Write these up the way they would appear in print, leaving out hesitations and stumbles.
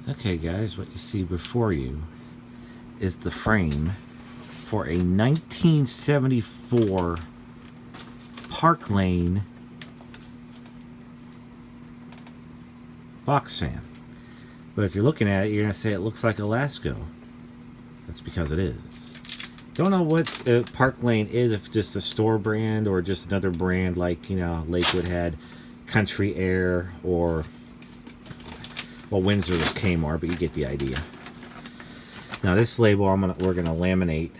Okay guys, what you see before you is the frame for a 1974 Parklane box fan. But if you're looking at it, you're going to say it looks like a Lasko. That's because it is. Don't know what Parklane is, if it's just a store brand or just another brand like, you know, Lakewood had Country Air, or, well, Windsor was Kmart, but you get the idea. Now this label we're gonna laminate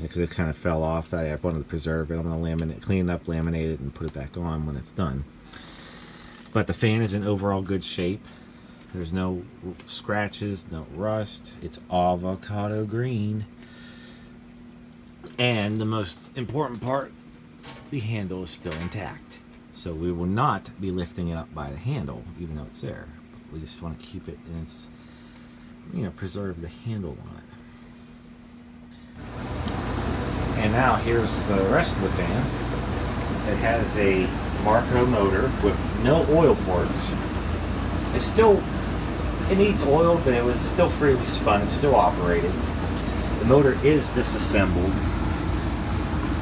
because it kind of fell off. I wanted to preserve it. I'm gonna laminate, clean it up, laminate it, and put it back on when it's done. But the fan is in overall good shape. There's no scratches, no rust. It's avocado green. And the most important part, the handle is still intact. So we will not be lifting it up by the handle, even though it's there. We just want to keep it in its, you know, preserve the handle on it. And now here's the rest of the fan. It has a Marco motor with no oil ports. It's still, it needs oil, but it was still freely spun. It's still operated. The motor is disassembled.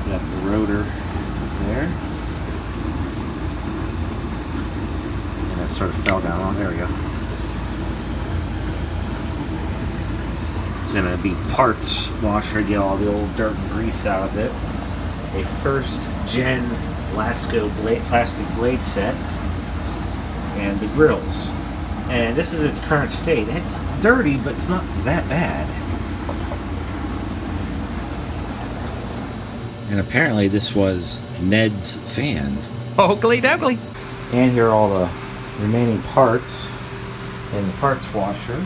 Got the rotor there. And that sort of fell down. Oh, there we go. It's going to be parts washer, get all the old dirt and grease out of it. A first gen Lasko plastic blade set. And the grills. And this is its current state. It's dirty, but it's not that bad. And apparently this was Ned's fan. Oakley dokley. And here are all the remaining parts in the parts washer.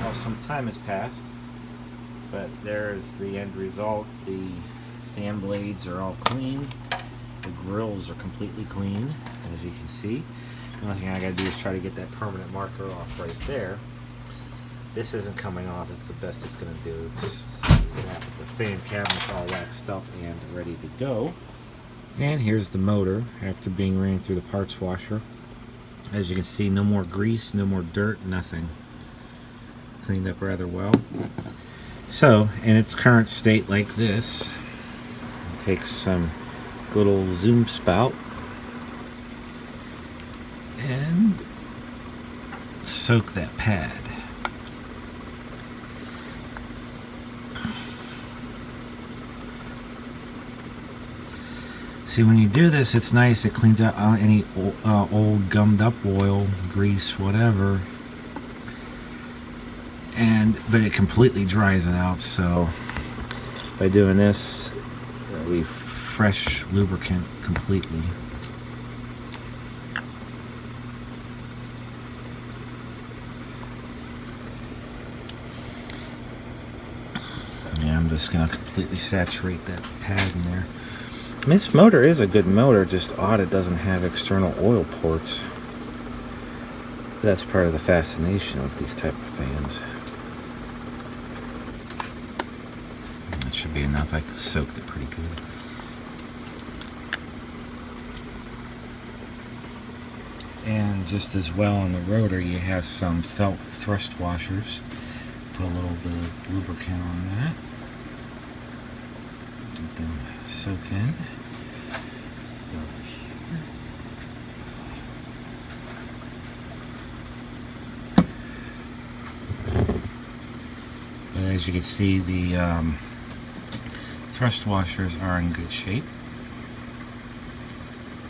Well, some time has passed, but there's the end result. The fan blades are all clean. The grills are completely clean, as you can see. The only thing I gotta do is try to get that permanent marker off right there. This isn't coming off. It's the best it's going to do. The fan cabinet's all waxed up and ready to go. And here's the motor after being ran through the parts washer. As you can see, no more grease, no more dirt, nothing. Cleaned up rather well. So, in its current state like this, take some good old zoom spout and soak that pad. See, when you do this, it's nice. It cleans out any old gummed up oil, grease, whatever. But it completely dries it out. So by doing this, we fresh lubricant completely. Yeah, I'm just gonna completely saturate that pad in there. This motor is a good motor, just odd it doesn't have external oil ports. That's part of the fascination of these type of fans. That should be enough. I soaked it pretty good. And just as well on the rotor, you have some felt thrust washers. Put a little bit of lubricant on that. Let them soak in. Over here. But as you can see, the thrust washers are in good shape.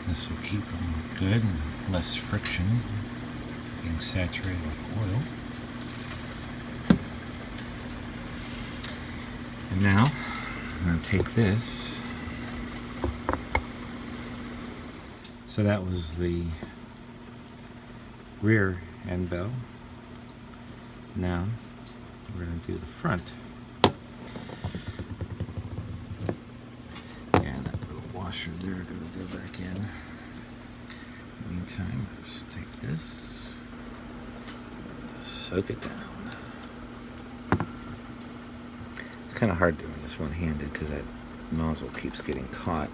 This will keep them good and less friction, being saturated with oil. And now I'm going to take this. So that was the rear end bell. Now we're going to do the front. And that little washer there going to go back in. Meantime, just take this, soak it down. It's kind of hard doing this one-handed because that nozzle keeps getting caught.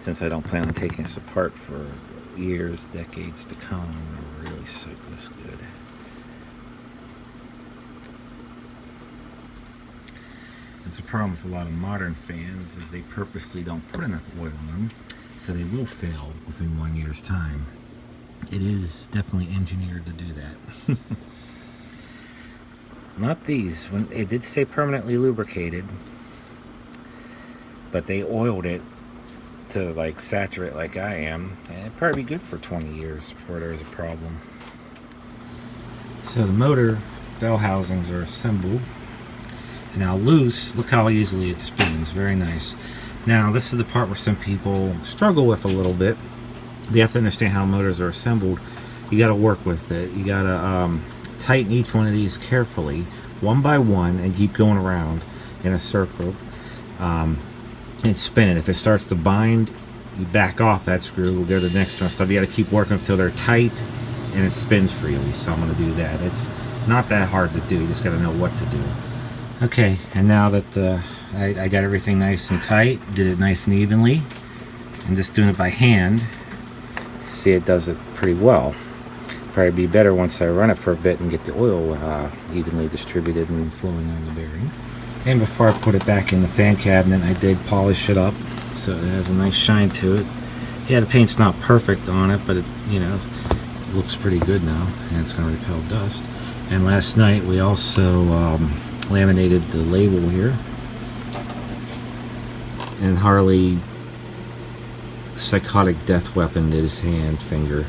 since I don't plan on taking this apart for years, decades to come. I'm gonna really soak this good. It's a problem with a lot of modern fans is they purposely don't put enough oil in them, so they will fail within 1 year's time. It is definitely engineered to do that. Not these. When it did say permanently lubricated, but they oiled it to like saturate like I am, and it'd probably be good for 20 years before there's a problem. So the motor bell housings are assembled. Now loose, look how easily it spins, very nice. Now this is the part where some people struggle with a little bit. You have to understand how motors are assembled. You got to work with it. You got to tighten each one of these carefully, one by one, and keep going around in a circle and spin it. If it starts to bind, you back off that screw, we'll go to the next one. So you got to keep working until they're tight and it spins freely. So I'm going to do that. It's not that hard to do. You just got to know what to do. Okay, and now that I got everything nice and tight, did it nice and evenly, I'm just doing it by hand. See, it does it pretty well. Probably be better once I run it for a bit and get the oil evenly distributed and flowing on the bearing. And before I put it back in the fan cabinet, I did polish it up so it has a nice shine to it. Yeah, the paint's not perfect on it, but it, you know, it looks pretty good now, and it's going to repel dust. And last night we also laminated the label here, and Harley psychotic death weapon did his finger.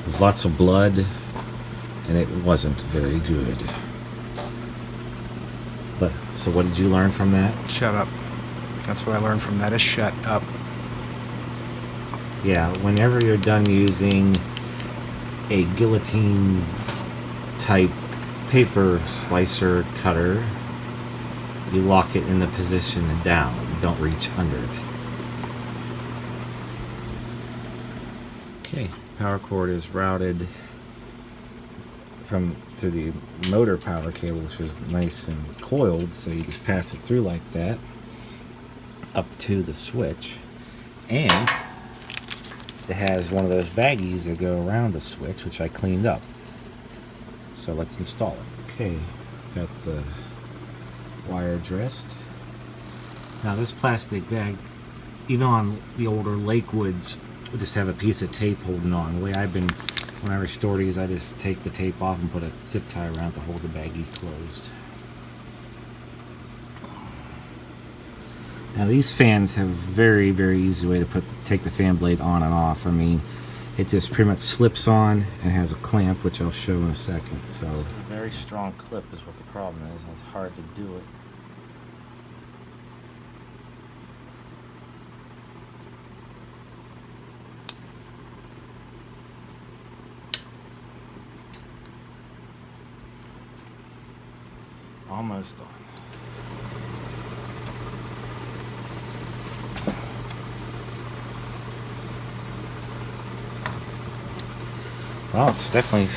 There's lots of blood, and it wasn't very good. But so what did you learn from that? Shut up. That's what I learned from that, is shut up. Yeah, whenever you're done using a guillotine type paper slicer cutter, you lock it in the position and down. Don't reach under it. Okay, power cord is routed through the motor power cable, which is nice and coiled, so you just pass it through like that up to the switch, and it has one of those baggies that go around the switch, which I cleaned up. So let's install it. Okay, got the wire addressed. Now this plastic bag, even on the older Lakewoods, we just have a piece of tape holding on. The way I've been, when I restore these, I just take the tape off and put a zip tie around to hold the baggie closed. Now these fans have a very, very easy way to take the fan blade on and off. I mean, it just pretty much slips on and has a clamp, which I'll show in a second. So it's a very strong clip is what the problem is, and it's hard to do it. Almost done. Well, it's definitely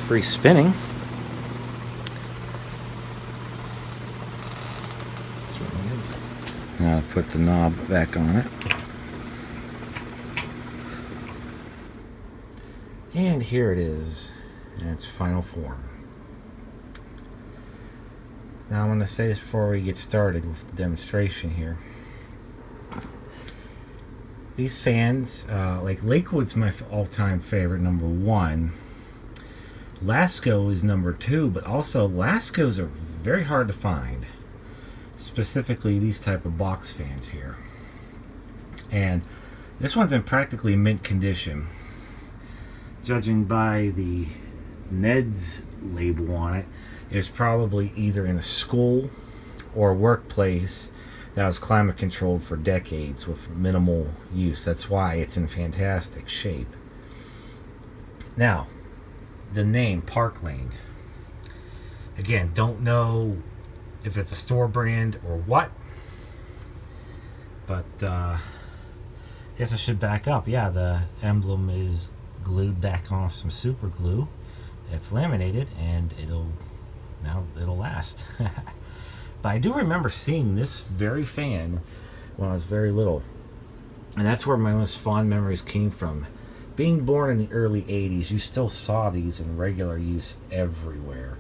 free spinning. Now I'll put the knob back on it. And here it is in its final form. Now I'm going to say this before we get started with the demonstration here. These fans, like Lakewood's my all-time favorite, #1. Lasko is #2, but also Laskos are very hard to find. Specifically these type of box fans here. And this one's in practically mint condition. Judging by the Ned's label on it, it's probably either in a school or a workplace that was climate controlled for decades with minimal use. That's why it's in fantastic shape. Now, the name Parklane. Again, don't know if it's a store brand or what, but I guess I should back up. Yeah, the emblem is glued back on some super glue. It's laminated, and it'll last. But I do remember seeing this very fan when I was very little. And that's where my most fond memories came from. Being born in the early 80s, you still saw these in regular use everywhere.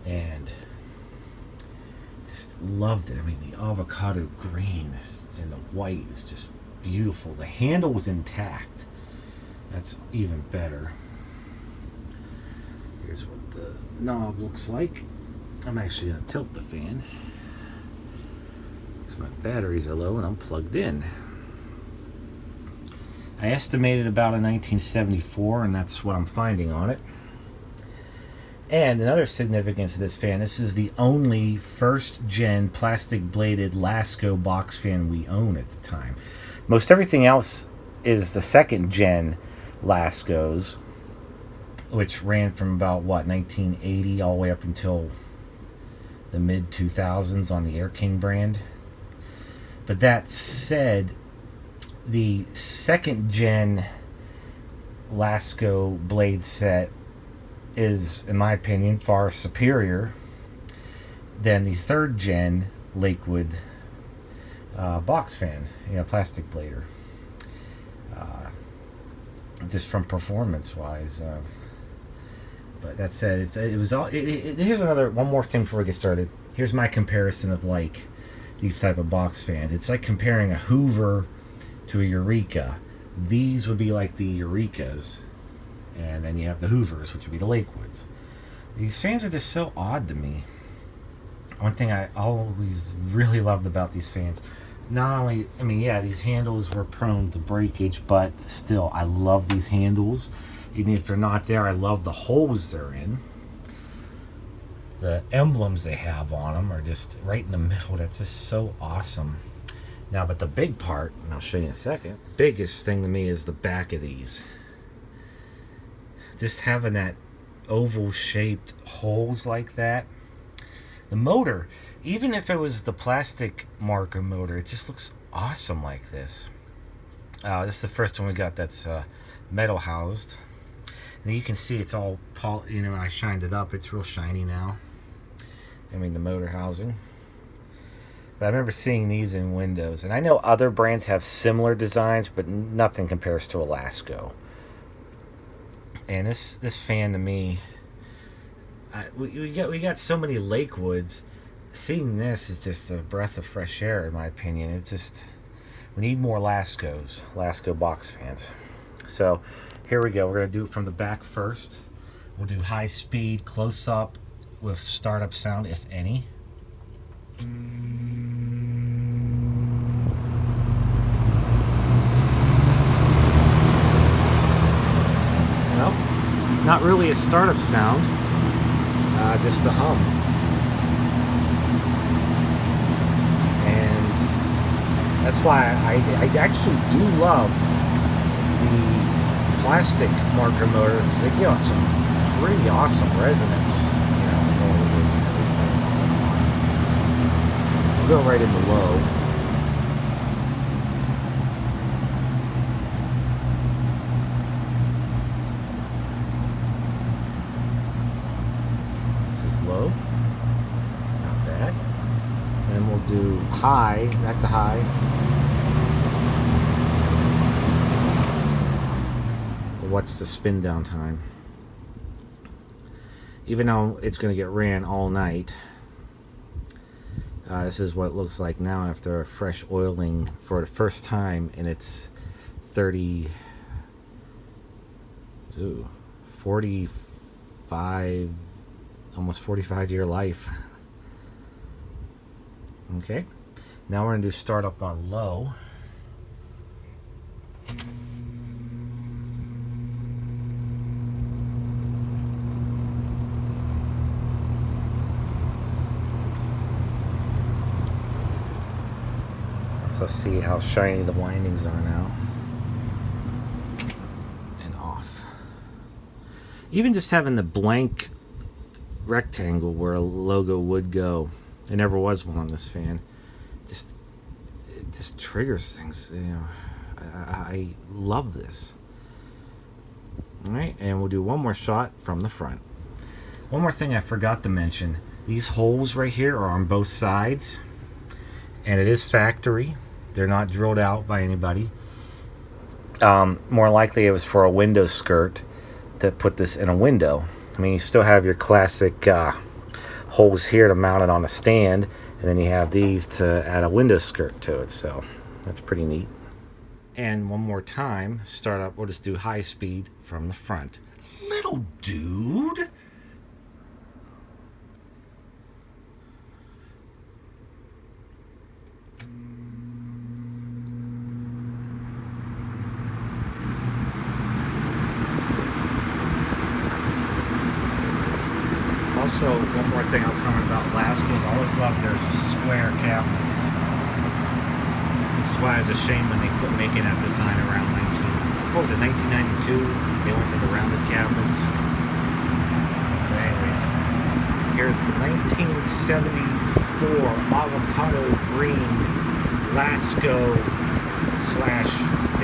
And just loved it. I mean, the avocado green and the white is just beautiful. The handle was intact. That's even better. Here's what the knob looks like. I'm actually going to tilt the fan because my batteries are low and I'm plugged in. I estimated about a 1974, and that's what I'm finding on it. And another significance of this fan, this is the only first-gen plastic-bladed Lasko box fan we own at the time. Most everything else is the second-gen Laskos, which ran from about, 1980 all the way up until the mid-2000s on the Air King brand. But that said, the second-gen Lasko blade set is, in my opinion, far superior than the third-gen Lakewood box fan, plastic blader. Just from performance-wise. But that said, here's one more thing before we get started. Here's my comparison of these type of box fans. It's like comparing a Hoover to a Eureka. These would be like the Eurekas, and then you have the Hoovers, which would be the Lakewoods. These fans are just so odd to me. One thing I always really loved about these fans, not only, these handles were prone to breakage, but still, I love these handles. Even if they're not there, I love the holes they're in. The emblems they have on them are just right in the middle. That's just so awesome. Now, but the big part, and I'll show you in a second, biggest thing to me is the back of these. Just having that oval-shaped holes like that. The motor, even if it was the plastic marker motor, it just looks awesome like this. This is the first one we got that's metal housed. And you can see it's all, when I shined it up, it's real shiny now. The motor housing. But I remember seeing these in windows. And I know other brands have similar designs, but nothing compares to a Lasko. And this fan to me, we got so many Lakewoods. Seeing this is just a breath of fresh air, in my opinion. It's just, we need more Lasko box fans. So here we go. We're going to do it from the back first. We'll do high speed, close up with startup sound, if any. Well, not really a startup sound, just a hum. And that's why I actually do love the plastic marker motors. They give us some pretty awesome resonance. We'll go right in the low. Low, not bad. And we'll do high, back to high. We'll watch the spin down time. Even though it's going to get ran all night, this is what it looks like now after a fresh oiling for the first time in its 45, almost 45-year life. Okay, now we're going to do startup on low. So see how shiny the windings are now. And off. Even just having the blank rectangle where a logo would go, there never was one on this fan, it just triggers things. I love this. All right, and we'll do one more shot from the front. One more thing I forgot to mention, these holes right here are on both sides, and it is factory. They're not drilled out by anybody. More likely it was for a window skirt to put this in a window. I mean, you still have your classic holes here to mount it on a stand, and then you have these to add a window skirt to it, so that's pretty neat. And one more time, start up, we'll just do high speed from the front. Little dude! Also, one more thing I'll comment about Lasko's, I always love their square cabinets. That's why it's a shame when they quit making that design around 1992. They went to the rounded cabinets. But anyways, here's the 1974 avocado green Lasko /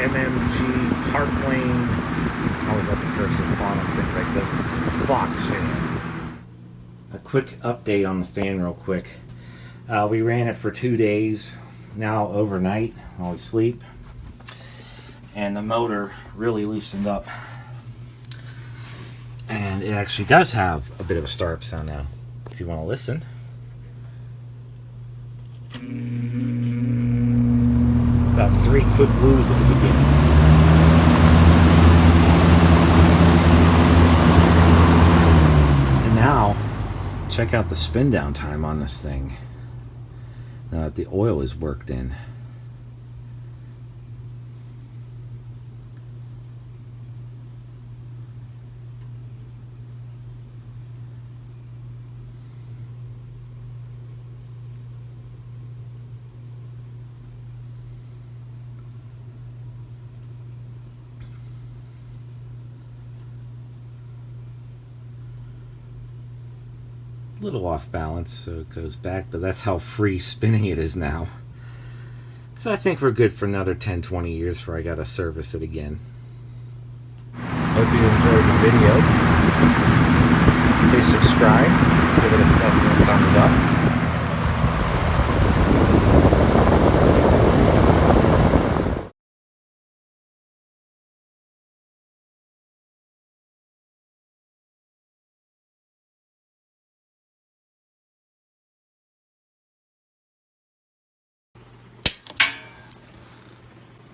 MMG Parklane. I always love the cursive font on things like this. Box fan. A quick update on the fan real quick. We ran it for 2 days, now overnight while we sleep. And the motor really loosened up. And it actually does have a bit of a startup sound now, if you want to listen. About 3 quick blues at the beginning. Now, check out the spin down time on this thing. Now that the oil is worked in. Little off balance, so it goes back, but that's how free spinning it is now. So I think we're good for another 10-20 years before I gotta service it again. Hope you enjoyed the video. Please subscribe, give it a thumbs up.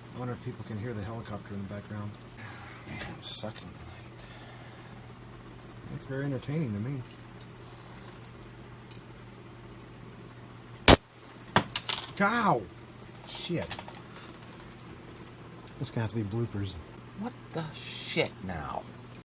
I wonder if people can hear the helicopter in the background. I'm sucking tonight. It's very entertaining to me. Cow! Shit. This is gonna have to be bloopers. What the shit now?